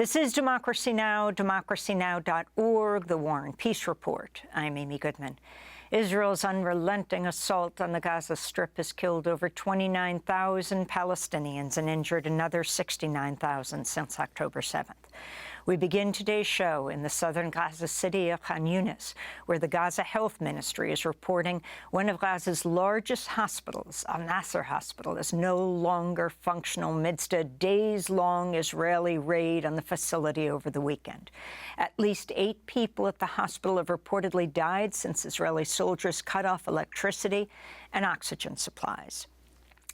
This is Democracy Now!, democracynow.org, The War and Peace Report. I'm Amy Goodman. Israel's unrelenting assault on the Gaza Strip has killed over 29,000 Palestinians and injured another 69,000 since October 7th. We begin today's show in the southern Gaza city of Khan Younis, where the Gaza Health Ministry is reporting one of Gaza's largest hospitals, Al-Nasser Hospital, is no longer functional amidst a days-long Israeli raid on the facility over the weekend. At least 8 people at the hospital have reportedly died since Israeli soldiers cut off electricity and oxygen supplies.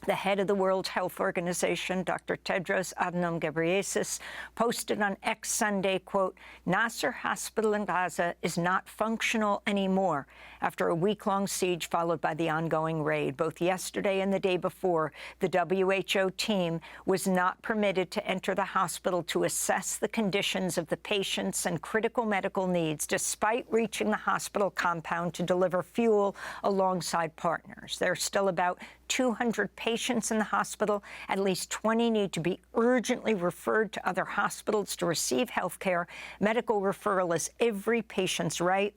The head of the World Health Organization, Dr. Tedros Adhanom Ghebreyesus, posted on X Sunday, quote, "Nasser Hospital in Gaza is not functional anymore," after a week-long siege followed by the ongoing raid. Both yesterday and the day before, the WHO team was not permitted to enter the hospital to assess the conditions of the patients and critical medical needs, despite reaching the hospital compound to deliver fuel alongside partners. There are still about 200 patients in the hospital. At least 20 need to be urgently referred to other hospitals to receive health care. Medical referral is every patient's right.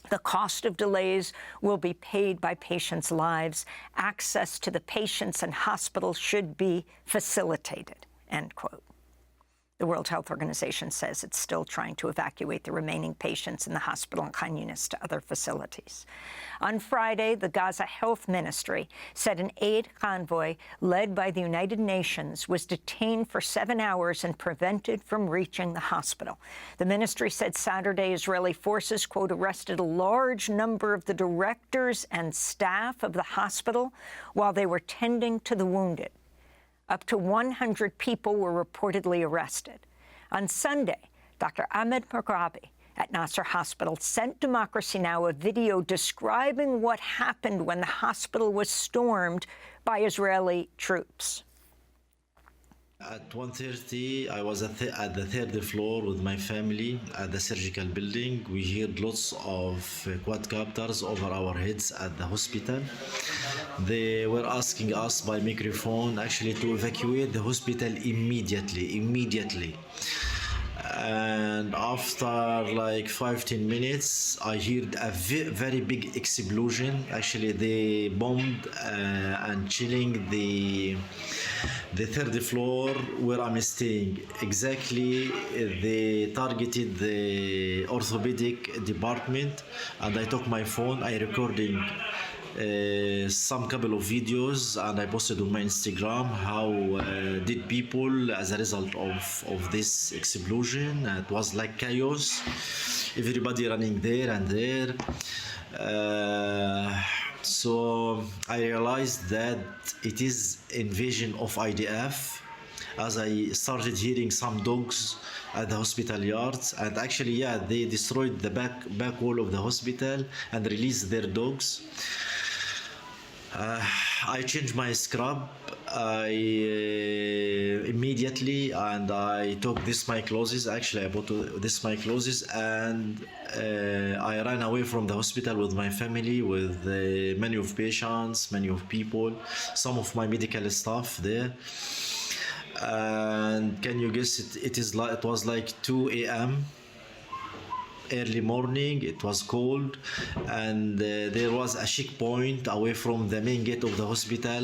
The cost of delays will be paid by patients' lives. Access to the patients and hospitals should be facilitated, end quote. The World Health Organization says it's still trying to evacuate the remaining patients in the hospital in Khan Younis to other facilities. On Friday, the Gaza Health Ministry said an aid convoy led by the United Nations was detained for 7 hours and prevented from reaching the hospital. The ministry said Saturday Israeli forces, quote, arrested a large number of the directors and staff of the hospital while they were tending to the wounded. Up to 100 people were reportedly arrested. On Sunday, Dr. Ahmed Moghrabi at Nasser Hospital sent Democracy Now! A video describing what happened when the hospital was stormed by Israeli troops. At 1:30, I was at the third floor with my family at the surgical building. We heard lots of quadcopters over our heads at the hospital. They were asking us by microphone actually to evacuate the hospital immediately. And after like 5-10 minutes, I heard a very big explosion. Actually, they bombed and chilling the third floor where I'm staying. Exactly, they targeted the orthopedic department, and I took my phone. I recording some couple of videos, and I posted on my Instagram how did people as a result of this explosion. It was like chaos, everybody running there and there. So I realized that it is invasion of IDF, as I started hearing some dogs at the hospital yards, and actually, yeah, they destroyed the back wall of the hospital and released their dogs. I changed my scrub immediately, and I took my clothes. Actually, I bought my clothes, and I ran away from the hospital with my family, with many of patients, many of people, some of my medical staff there. And can you guess it was like 2 a.m. early morning. It was cold, and there was a checkpoint away from the main gate of the hospital,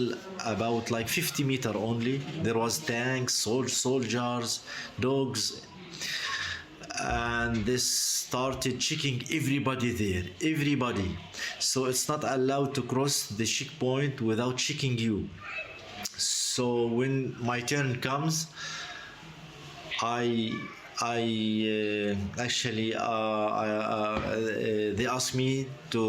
about like 50 meters only. There was tanks, soldiers, dogs, and they started checking everybody there, everybody. So it's not allowed to cross the checkpoint without checking you. So when my turn comes, they asked me to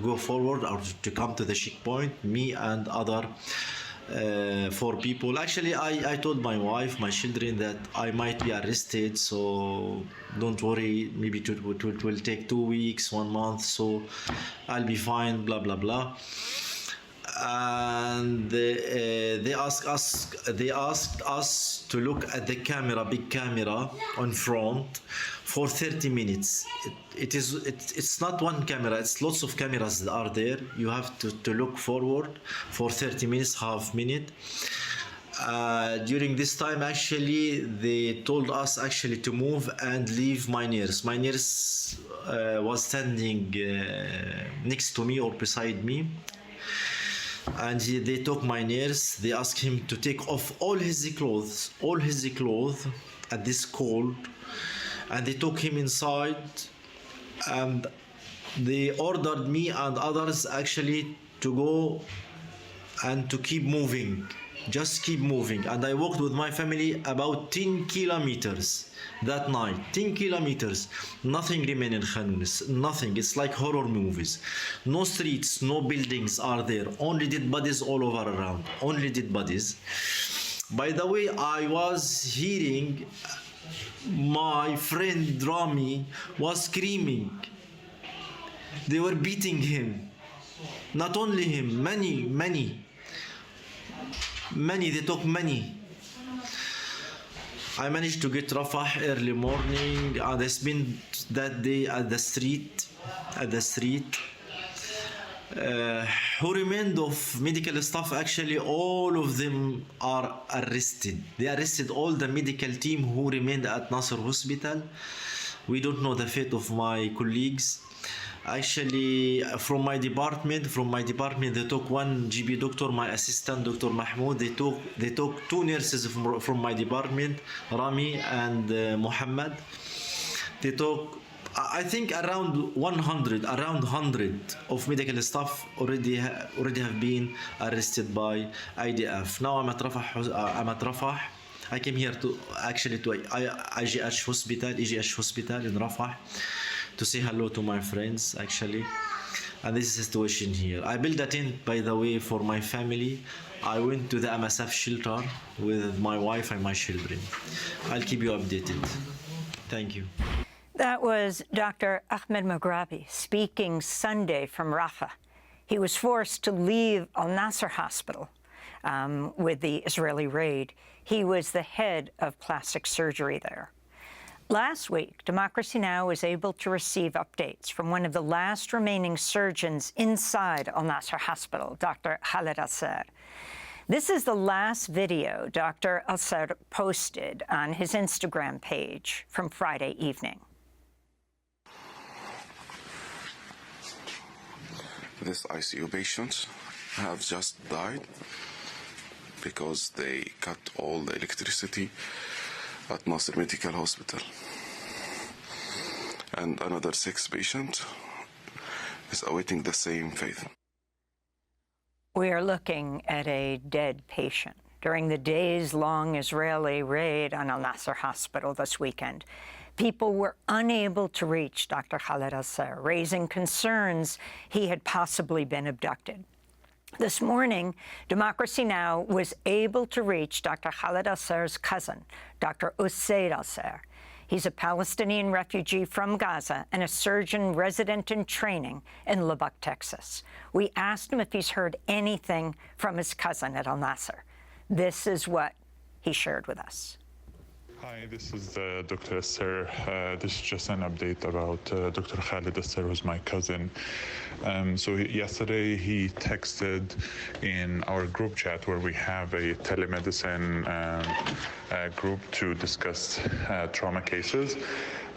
go forward or to come to the checkpoint. Me and other 4 people. Actually, I told my wife, my children, that I might be arrested, so don't worry. Maybe it will take 2 weeks, 1 month, so I'll be fine. Blah blah blah. And they asked us to look at the camera, big camera on front, for 30 minutes. It's not one camera, it's lots of cameras that are there. You have to look forward for 30 minutes, half minute. During this time, actually, they told us actually to move and leave my nurse. My nurse was standing next to me or beside me. And they took my nurse. They asked him to take off all his clothes at this cold. And they took him inside. And they ordered me and others actually to go and to keep moving. Just keep moving. And I walked with my family about 10 kilometers that night. 10 kilometers. Nothing remained in Khan Younis. Nothing. It's like horror movies. No streets, no buildings are there. Only dead bodies all over around. Only dead bodies. By the way, I was hearing my friend Rami was screaming. They were beating him. Not only him, many. They took many. I managed to get Rafah early morning and I spent that day at the street. Who remained of medical staff, actually all of them are arrested. They arrested all the medical team who remained at Nasser Hospital. We don't know the fate of my colleagues. Actually, from my department, they took one GB doctor, my assistant, Dr. Mahmoud. They took two nurses from my department, Rami and Muhammad. They took, I think, around 100 of medical staff already have been arrested by IDF. Now I'm at Rafah. I came here to EGH Hospital in Rafah, to say hello to my friends, actually. And this is the situation here. I built a tent, by the way, for my family. I went to the MSF shelter with my wife and my children. I'll keep you updated. Thank you. That was Dr. Ahmed Moghrabi speaking Sunday from Rafah. He was forced to leave Nasser Hospital with the Israeli raid. He was the head of plastic surgery there. Last week, Democracy Now! Was able to receive updates from one of the last remaining surgeons inside Nasser Hospital, Dr. Khaled Al-Ser. This is the last video Dr. Al-Ser posted on his Instagram page from Friday evening. This ICU patient have just died because they cut all the electricity at Nasser Medical Hospital. And another 6 patients is awaiting the same fate. We are looking at a dead patient during the days-long Israeli raid on Al-Nasser Hospital this weekend. People were unable to reach Dr. Khaled Al-Ser, raising concerns he had possibly been abducted. This morning, Democracy Now! Was able to reach Dr. Khaled Al-Ser's cousin, Dr. Usaid Al-Ser. He's a Palestinian refugee from Gaza and a surgeon resident in training in Lubbock, Texas. We asked him if he's heard anything from his cousin at Al-Nasser. This is what he shared with us. Hi, this is Dr. Al-Ser. This is just an update about Dr. Khaled Al-Ser, who's my cousin. Yesterday he texted in our group chat where we have a telemedicine group to discuss trauma cases,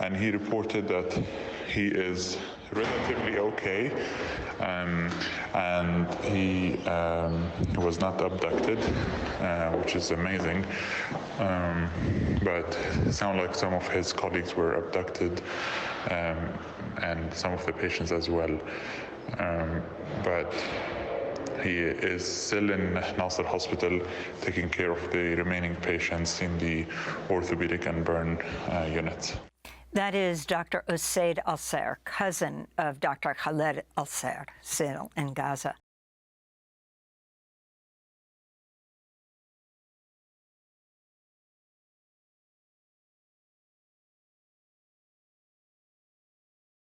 and he reported that he is relatively okay, and he was not abducted, which is amazing. But it sounds like some of his colleagues were abducted, and some of the patients as well. But he is still in Nasser Hospital taking care of the remaining patients in the orthopedic and burn units. That is Dr. Usaid Al-Ser, cousin of Dr. Khaled Al-Ser, still in Gaza.